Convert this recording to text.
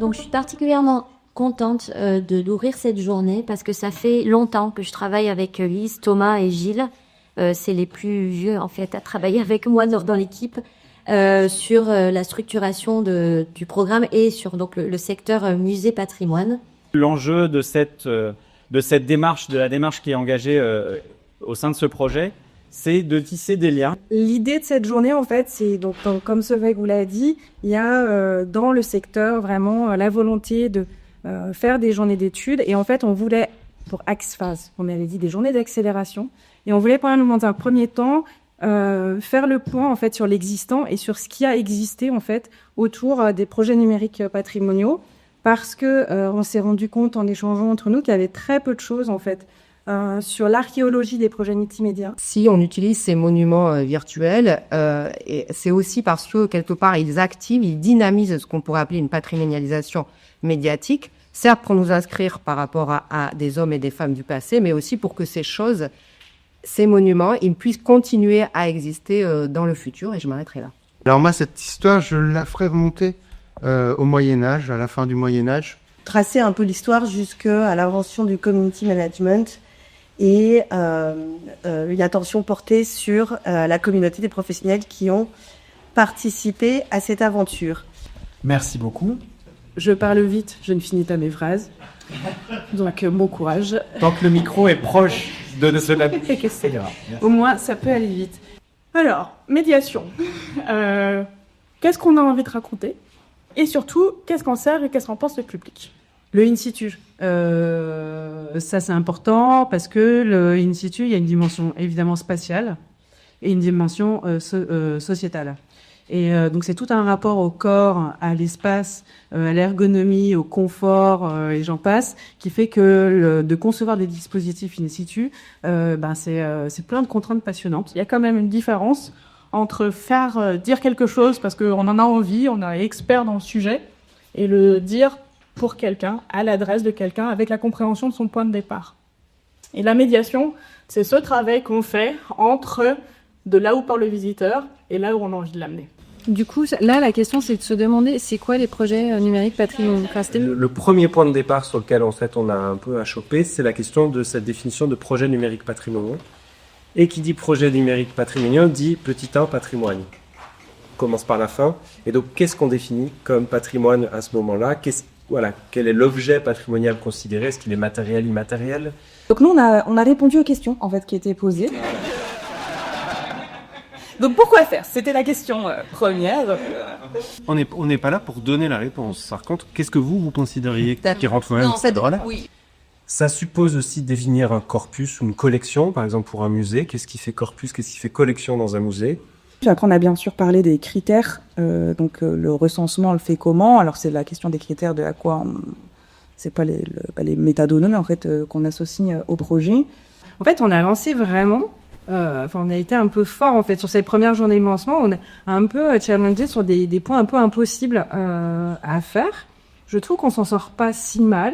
Donc je suis particulièrement contente d'ouvrir cette journée parce que ça fait longtemps que je travaille avec Lise, Thomas et Gilles. C'est les plus vieux en fait à travailler avec moi dans l'équipe sur la structuration du programme et sur donc le secteur musée patrimoine. L'enjeu de cette démarche, de la démarche qui est engagée au sein de ce projet, c'est de tisser des liens. L'idée de cette journée, en fait, c'est donc comme Solveig vous l'a dit, il y a dans le secteur vraiment la volonté de faire des journées d'études. Et en fait, on voulait, pour AXPHASE, on avait dit des journées d'accélération. Et on voulait, dans un premier temps, faire le point en fait sur l'existant et sur ce qui a existé en fait autour des projets numériques patrimoniaux, parce que on s'est rendu compte en échangeant entre nous qu'il y avait très peu de choses en fait. Sur l'archéologie des projets multimédia. Si on utilise ces monuments virtuels, et c'est aussi parce que quelque part ils activent, ils dynamisent ce qu'on pourrait appeler une patrimonialisation médiatique, certes pour nous inscrire par rapport à des hommes et des femmes du passé, mais aussi pour que ces monuments, ils puissent continuer à exister dans le futur, et je m'arrêterai là. Alors moi, cette histoire, je la ferai remonter au Moyen-Âge, à la fin du Moyen-Âge. Tracer un peu l'histoire jusqu'à l'invention du community management et une attention portée sur la communauté des professionnels qui ont participé à cette aventure. Merci beaucoup. Je parle vite, je ne finis pas mes phrases. Donc bon courage. Tant que le micro est proche de la bouche. Et que c'est au moins, ça peut aller vite. Alors, médiation. Qu'est-ce qu'on a envie de raconter ? Et surtout, qu'est-ce qu'on sert et qu'est-ce qu'en pense le public ? Le in situ, ça c'est important parce que le in situ, il y a une dimension évidemment spatiale et une dimension sociétale. Et donc c'est tout un rapport au corps, à l'espace, à l'ergonomie, au confort et j'en passe, qui fait que de concevoir des dispositifs in situ, c'est plein de contraintes passionnantes. Il y a quand même une différence entre faire dire quelque chose parce qu'on en a envie, on est expert dans le sujet, et le dire pour quelqu'un, à l'adresse de quelqu'un, avec la compréhension de son point de départ. Et la médiation, c'est ce travail qu'on fait entre de là où part le visiteur et là où on a envie de l'amener. Du coup, là, la question, c'est de se demander, c'est quoi les projets numériques patrimoniaux ? Le premier point de départ sur lequel, en fait, on a un peu à choper, c'est la question de cette définition de projet numérique patrimonial. Et qui dit projet numérique patrimonial dit petit 1 patrimoine. On commence par la fin. Et donc, qu'est-ce qu'on définit comme patrimoine à ce moment-là ? Quel est l'objet patrimonial considéré ? Est-ce qu'il est matériel, immatériel ? Donc nous, on a répondu aux questions en fait qui étaient posées. Donc pourquoi faire ? C'était la question première. On n'est pas là pour donner la réponse. Par contre, qu'est-ce que vous considériez qui rentre quand même dans cette droit-là ? Oui. Ça suppose aussi de définir un corpus ou une collection, par exemple pour un musée. Qu'est-ce qui fait corpus ? Qu'est-ce qui fait collection dans un musée ? Après, on a bien sûr parlé des critères. Le recensement, on le fait comment ? Alors, c'est la question des critères de à quoi c'est pas les métadonnées en fait qu'on associe au projet. En fait, on a lancé vraiment. On a été un peu fort en fait sur cette première journée de lancement. On a un peu challengé sur des points un peu impossibles à faire. Je trouve qu'on s'en sort pas si mal.